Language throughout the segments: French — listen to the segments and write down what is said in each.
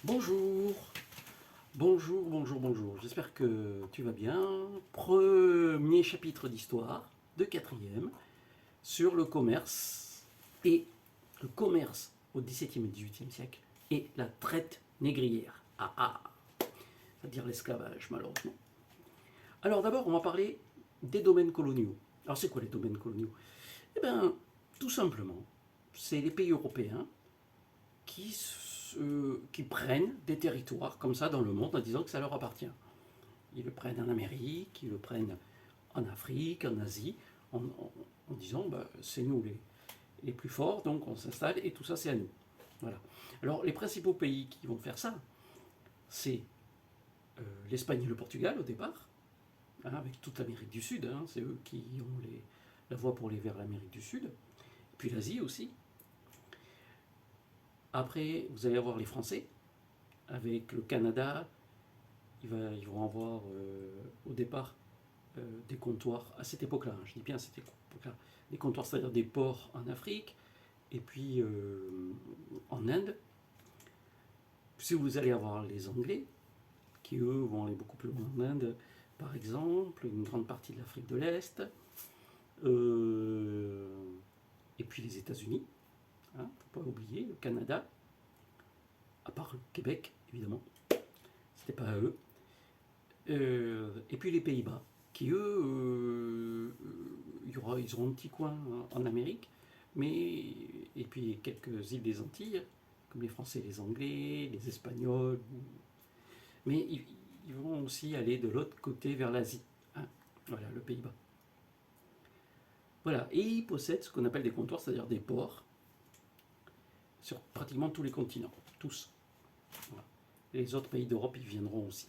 Bonjour, bonjour. J'espère que tu vas bien. Premier chapitre d'histoire de quatrième sur le commerce et le commerce au XVIIe et XVIIIe siècle et la traite négrière. C'est-à-dire l'esclavage malheureusement. Alors d'abord, on va parler des domaines coloniaux. Alors c'est quoi les domaines coloniaux? Eh bien, tout simplement, c'est les pays européens qui prennent des territoires comme ça dans le monde en disant que ça leur appartient. Ils le prennent en Amérique, ils le prennent en Afrique, en Asie, en disant c'est nous les plus forts, donc on s'installe et tout ça c'est à nous. Voilà. Alors les principaux pays qui vont faire ça, c'est l'Espagne et le Portugal au départ, avec toute l'Amérique du Sud, c'est eux qui ont la voie pour aller vers l'Amérique du Sud, puis l'Asie aussi. Après, vous allez avoir les Français, avec le Canada. Ils vont avoir au départ des comptoirs à cette époque-là. Je dis bien à cette époque-là. Des comptoirs, c'est-à-dire des ports en Afrique, et puis en Inde. Si vous allez avoir les Anglais, qui eux vont aller beaucoup plus loin en Inde, par exemple, une grande partie de l'Afrique de l'Est, et puis les États-Unis. Il ne faut pas oublier le Canada, à part le Québec, évidemment, c'était pas à eux. Et puis les Pays-Bas, qui eux, ils auront un petit coin en Amérique, et puis quelques îles des Antilles, comme les Français, les Anglais, les Espagnols, mais ils vont aussi aller de l'autre côté vers l'Asie. Voilà, le Pays-Bas. Voilà, et ils possèdent ce qu'on appelle des comptoirs, c'est-à-dire des ports, sur pratiquement tous les continents, tous. Voilà. Les autres pays d'Europe, ils viendront aussi.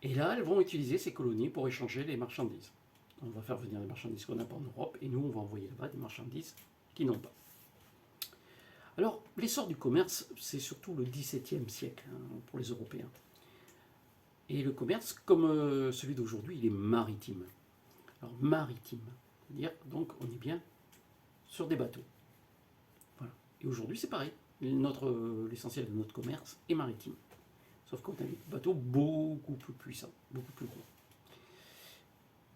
Et là, elles vont utiliser ces colonies pour échanger les marchandises. On va faire venir les marchandises qu'on n'a pas en Europe, et nous, on va envoyer là-bas des marchandises qui n'ont pas. Alors, l'essor du commerce, c'est surtout le XVIIe siècle pour les Européens. Et le commerce, comme celui d'aujourd'hui, il est maritime. Alors, maritime, c'est-à-dire, donc, on est bien sur des bateaux. Voilà. Et aujourd'hui, c'est pareil. L'essentiel de notre commerce est maritime. Sauf qu'on a des bateaux beaucoup plus puissants, beaucoup plus gros.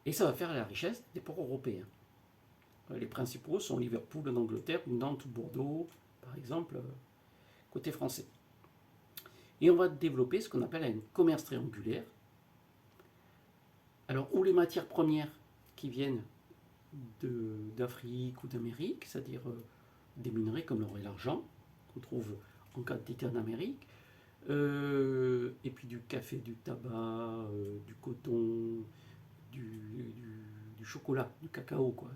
Et ça va faire la richesse des ports européens. Les principaux sont Liverpool en Angleterre, Nantes, Bordeaux, par exemple, côté français. Et on va développer ce qu'on appelle un commerce triangulaire. Alors, où les matières premières qui viennent d'Afrique ou d'Amérique, c'est-à-dire des minerais comme l'or et l'argent, qu'on trouve en quantité en Amérique, et puis du café, du tabac, du coton, du chocolat, du cacao, quoi,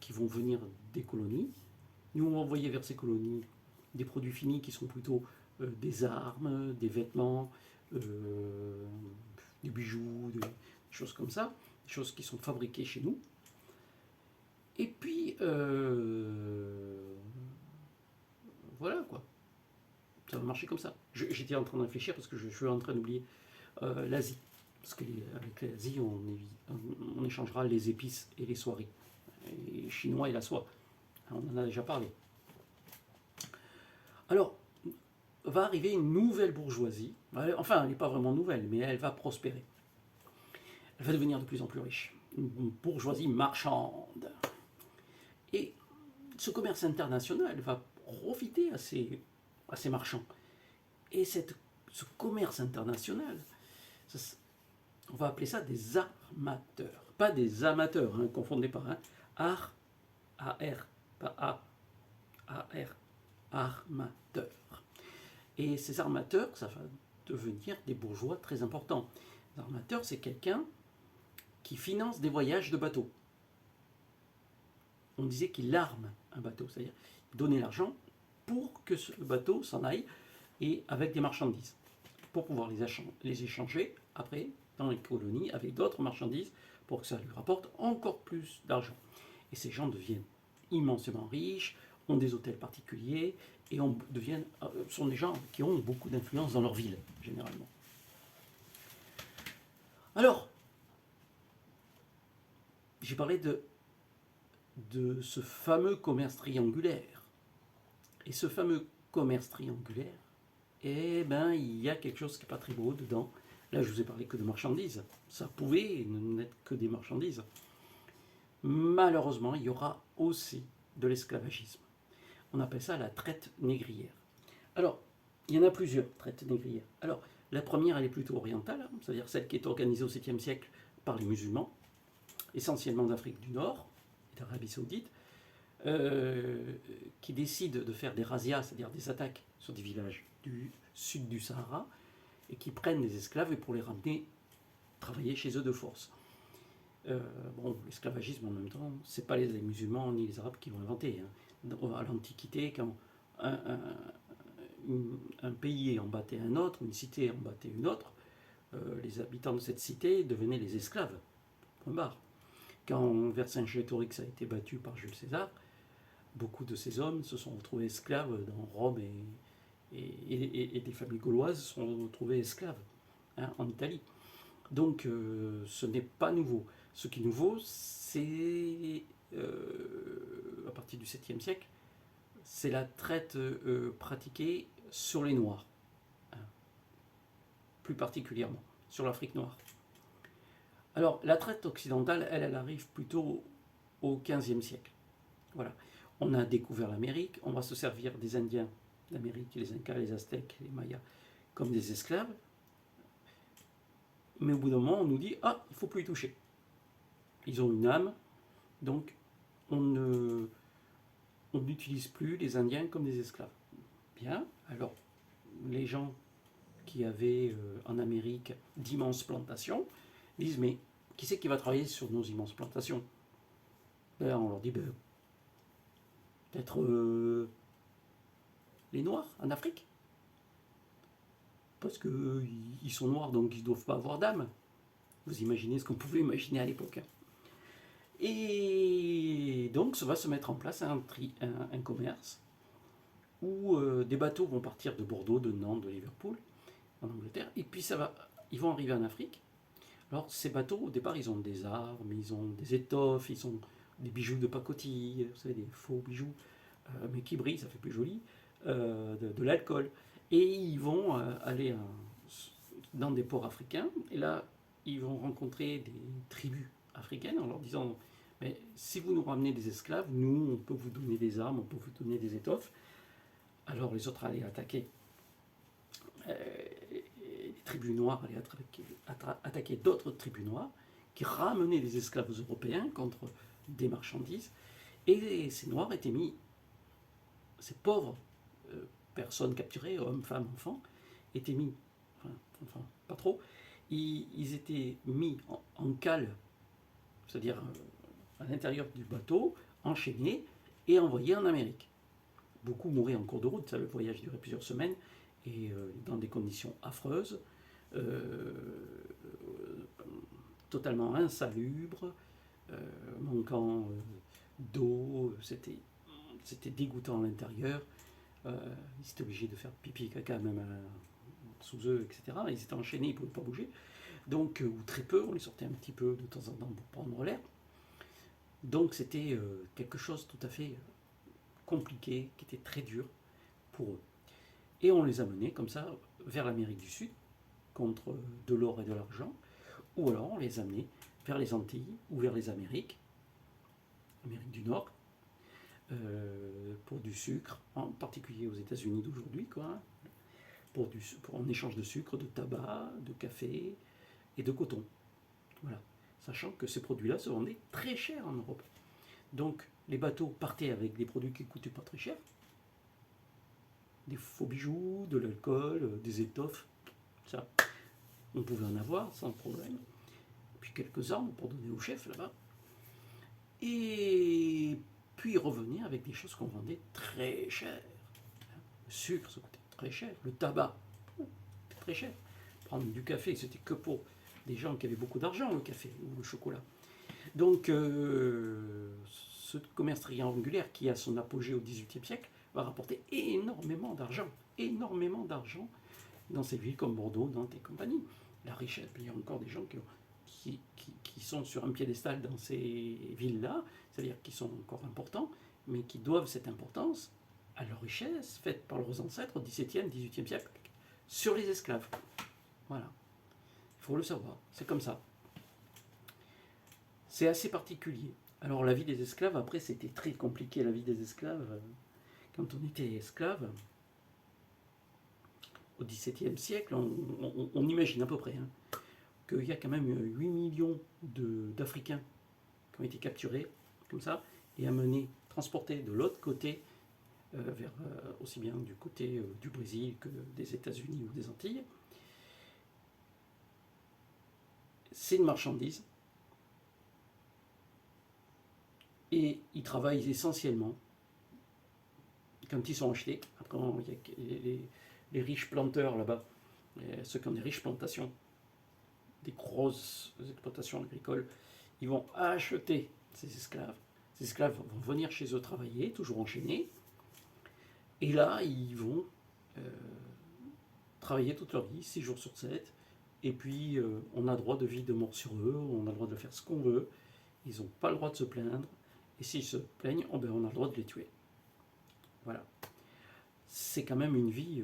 qui vont venir des colonies. Nous, on va envoyer vers ces colonies des produits finis qui sont plutôt des armes, des vêtements, des bijoux, des choses comme ça, des choses qui sont fabriquées chez nous. Et puis, voilà quoi. Ça va marcher comme ça. J'étais en train de réfléchir parce que je suis en train d'oublier l'Asie. Parce qu'avec l'Asie, on échangera les épices et les soieries. Les Chinois et la soie. On en a déjà parlé. Alors, va arriver une nouvelle bourgeoisie. Enfin, elle n'est pas vraiment nouvelle, mais elle va prospérer. Elle va devenir de plus en plus riche. Une bourgeoisie marchande. Et ce commerce international va profiter à ces marchands. Et ce commerce international, on va appeler ça des armateurs. Pas des amateurs, confondez pas. Art, A-R, pas A, A-R, armateurs. Et ces armateurs, ça va devenir des bourgeois très importants. Les armateurs, c'est quelqu'un qui finance des voyages de bateau. On disait qu'il arme un bateau, c'est-à-dire donner l'argent pour que le bateau s'en aille et avec des marchandises, pour pouvoir les échanger après dans les colonies avec d'autres marchandises pour que ça lui rapporte encore plus d'argent. Et ces gens deviennent immensément riches, ont des hôtels particuliers et sont des gens qui ont beaucoup d'influence dans leur ville, généralement. Alors, j'ai parlé de de ce fameux commerce triangulaire. Et ce fameux commerce triangulaire, eh ben, il y a quelque chose qui n'est pas très beau dedans. Là, je vous ai parlé que de marchandises. Ça pouvait n'être que des marchandises. Malheureusement, il y aura aussi de l'esclavagisme. On appelle ça la traite négrière. Alors, il y en a plusieurs traites négrières. Alors, la première, elle est plutôt orientale, c'est-à-dire celle qui est organisée au 7e siècle par les musulmans, essentiellement d'Afrique du Nord et d'Arabie Saoudite, qui décident de faire des razzias, c'est-à-dire des attaques sur des villages du sud du Sahara, et qui prennent des esclaves pour les ramener travailler chez eux de force. Bon, l'esclavagisme en même temps, c'est pas les musulmans ni les arabes qui l'ont inventé. À l'Antiquité, quand un pays en battait un autre, une cité en battait une autre, les habitants de cette cité devenaient les esclaves. Point barre. Quand Vercingétorix a été battu par Jules César, beaucoup de ces hommes se sont retrouvés esclaves dans Rome et des familles gauloises se sont retrouvées esclaves en Italie. Donc ce n'est pas nouveau. Ce qui est nouveau, c'est à partir du 7e siècle, c'est la traite pratiquée sur les Noirs, plus particulièrement sur l'Afrique noire. Alors la traite occidentale, elle arrive plutôt au 15e siècle. Voilà. On a découvert l'Amérique, on va se servir des Indiens d'Amérique, les Incas, les Aztèques, les Mayas, comme des esclaves. Mais au bout d'un moment, on nous dit « Ah, il ne faut plus y toucher. Ils ont une âme, donc on n'utilise plus les Indiens comme des esclaves. » Bien, alors les gens qui avaient en Amérique d'immenses plantations disent « Mais qui c'est qui va travailler sur nos immenses plantations ?» Ben, on leur dit ben, peut-être les Noirs en Afrique. Parce qu'ils sont noirs, donc ils ne doivent pas avoir d'âme. Vous imaginez ce qu'on pouvait imaginer à l'époque. Et donc, ça va se mettre en place un commerce où des bateaux vont partir de Bordeaux, de Nantes, de Liverpool, en Angleterre, et puis ils vont arriver en Afrique. Alors, ces bateaux, au départ, ils ont des armes, ils ont des étoffes, ils ont des bijoux de pacotille, vous savez, des faux bijoux, mais qui brillent, ça fait plus joli, de l'alcool. Et ils vont aller dans des ports africains, et là, ils vont rencontrer des tribus africaines en leur disant mais si vous nous ramenez des esclaves, nous, on peut vous donner des armes, on peut vous donner des étoffes. Alors les autres allaient attaquer. Les tribus noires allaient attaquer d'autres tribus noires qui ramenaient des esclaves européens contre des marchandises. Et ces noirs étaient mis, ces pauvres personnes capturées, hommes, femmes, enfants, étaient mis, enfin pas trop, ils étaient mis en cale, c'est-à-dire à l'intérieur du bateau, enchaînés et envoyés en Amérique. Beaucoup mouraient en cours de route, ça, le voyage durait plusieurs semaines, et dans des conditions affreuses, totalement insalubres, manquant d'eau, c'était dégoûtant à l'intérieur. Ils étaient obligés de faire pipi et caca même sous eux, etc. Ils étaient enchaînés, ils ne pouvaient pas bouger. Donc, ou très peu, on les sortait un petit peu de temps en temps pour prendre l'air. Donc c'était quelque chose tout à fait compliqué, qui était très dur pour eux. Et on les a menés comme ça vers l'Amérique du Sud, contre de l'or et de l'argent, ou alors on les a amenés vers les Antilles ou vers les Amériques, Amérique du Nord, pour du sucre, en particulier aux États-Unis d'aujourd'hui, quoi, en échange de sucre, de tabac, de café et de coton. Voilà. Sachant que ces produits-là se vendaient très cher en Europe. Donc les bateaux partaient avec des produits qui ne coûtaient pas très cher, des faux bijoux, de l'alcool, des étoffes, ça, on pouvait en avoir sans problème. Puis quelques armes pour donner au chef là-bas. Et puis revenir avec des choses qu'on vendait très cher. Le sucre, ça coûtait très cher. Le tabac, c'était très cher. Prendre du café, c'était que pour des gens qui avaient beaucoup d'argent, le café ou le chocolat. Donc, ce commerce triangulaire qui a son apogée au XVIIIe siècle va rapporter énormément d'argent dans ces villes comme Bordeaux, Nantes et compagnie. La richesse, il y a encore des gens qui sont sur un piédestal dans ces villes-là, c'est-à-dire qui sont encore importants, mais qui doivent cette importance à leur richesse faite par leurs ancêtres au XVIIe, XVIIIe siècle, sur les esclaves. Voilà. Il faut le savoir, c'est comme ça. C'est assez particulier. Alors la vie des esclaves, après, c'était très compliqué, la vie des esclaves. Quand on était esclave, au XVIIe siècle, on imagine à peu près qu'il y a quand même 8 millions d'Africains qui ont été capturés, comme ça, et amenés, transportés de l'autre côté, vers, aussi bien du côté du Brésil que des États-Unis ou des Antilles. C'est une marchandise. Et ils travaillent essentiellement quand ils sont achetés. Après, il y a les riches planteurs là-bas, ceux qui ont des riches plantations, des grosses exploitations agricoles, ils vont acheter ces esclaves. Ces esclaves vont venir chez eux travailler, toujours enchaînés. Et là, ils vont travailler toute leur vie, 6 jours sur 7. Et puis, on a droit de vie, de mort sur eux, on a le droit de faire ce qu'on veut. Ils n'ont pas le droit de se plaindre. Et s'ils se plaignent, on a le droit de les tuer. Voilà. C'est quand même une vie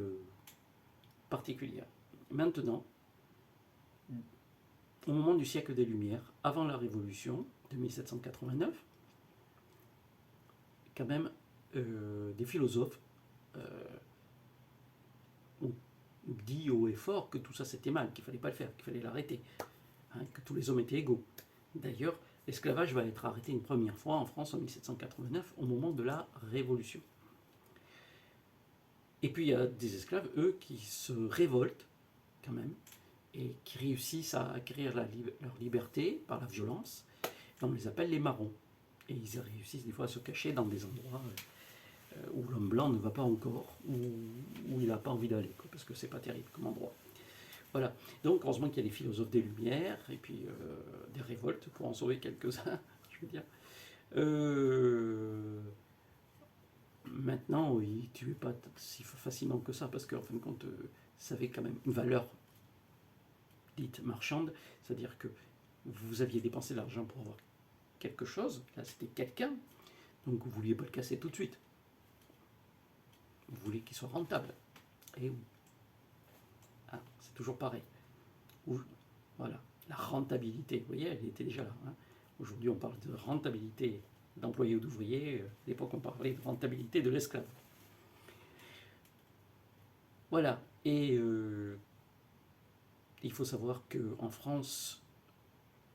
particulière. Maintenant, au moment du siècle des Lumières, avant la Révolution de 1789, quand même, des philosophes ont dit haut et fort que tout ça c'était mal, qu'il ne fallait pas le faire, qu'il fallait l'arrêter, que tous les hommes étaient égaux. D'ailleurs, l'esclavage va être arrêté une première fois en France en 1789, au moment de la Révolution. Et puis il y a des esclaves, eux, qui se révoltent quand même, et qui réussissent à acquérir leur liberté par la violence. Et on les appelle les marrons. Et ils réussissent des fois à se cacher dans des endroits où l'homme blanc ne va pas encore, où il n'a pas envie d'aller, parce que c'est pas terrible comme endroit. Voilà. Donc heureusement qu'il y a des philosophes des Lumières, et puis des révoltes pour en sauver quelques-uns, je veux dire. Maintenant, ils ne tuaient pas si facilement que ça, parce qu'en fin de compte, ça avait quand même une valeur dite marchande, c'est-à-dire que vous aviez dépensé de l'argent pour avoir quelque chose, là c'était quelqu'un, donc vous ne vouliez pas le casser tout de suite. Vous voulez qu'il soit rentable. Et c'est toujours pareil. Voilà, la rentabilité, vous voyez, elle était déjà là. Aujourd'hui, on parle de rentabilité d'employé ou d'ouvrier. À l'époque, on parlait de rentabilité de l'esclave. Voilà. Et il faut savoir qu'en France,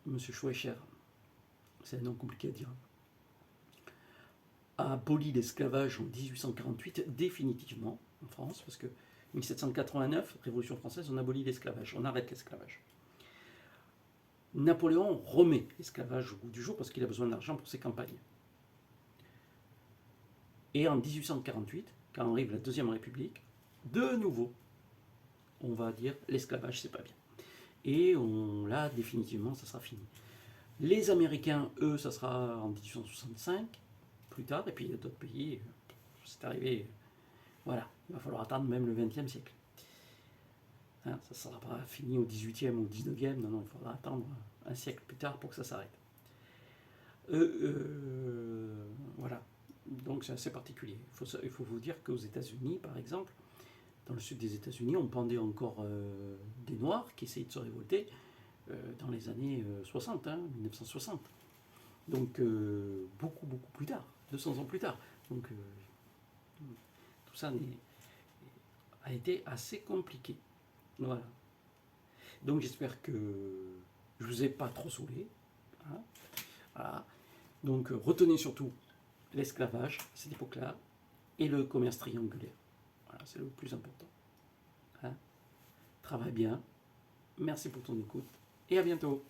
M. Schweitzer, c'est un nom compliqué à dire, a aboli l'esclavage en 1848 définitivement en France, parce que 1789, Révolution française, on abolit l'esclavage, on arrête l'esclavage. Napoléon remet l'esclavage au goût du jour parce qu'il a besoin d'argent pour ses campagnes. Et en 1848, quand arrive la Deuxième République, de nouveau, on va dire l'esclavage c'est pas bien. Et là, définitivement, ça sera fini. Les Américains, eux, ça sera en 1865, plus tard, et puis il y a d'autres pays, c'est arrivé, voilà, il va falloir attendre même le XXe siècle. Ça ne sera pas fini au XVIIIe ou au XIXe, non, il faudra attendre un siècle plus tard pour que ça s'arrête. Voilà, donc c'est assez particulier. Il faut vous dire qu'aux États-Unis, par exemple, dans le sud des États-Unis, on pendait encore des Noirs qui essayaient de se révolter dans les années 60, 1960. Donc beaucoup plus tard, 200 ans plus tard. Donc tout ça a été assez compliqué. Voilà. Donc j'espère que je ne vous ai pas trop saoulé. Voilà. Donc retenez surtout l'esclavage à cette époque-là et le commerce triangulaire. Voilà, c'est le plus important. Travaille bien. Merci pour ton écoute et à bientôt.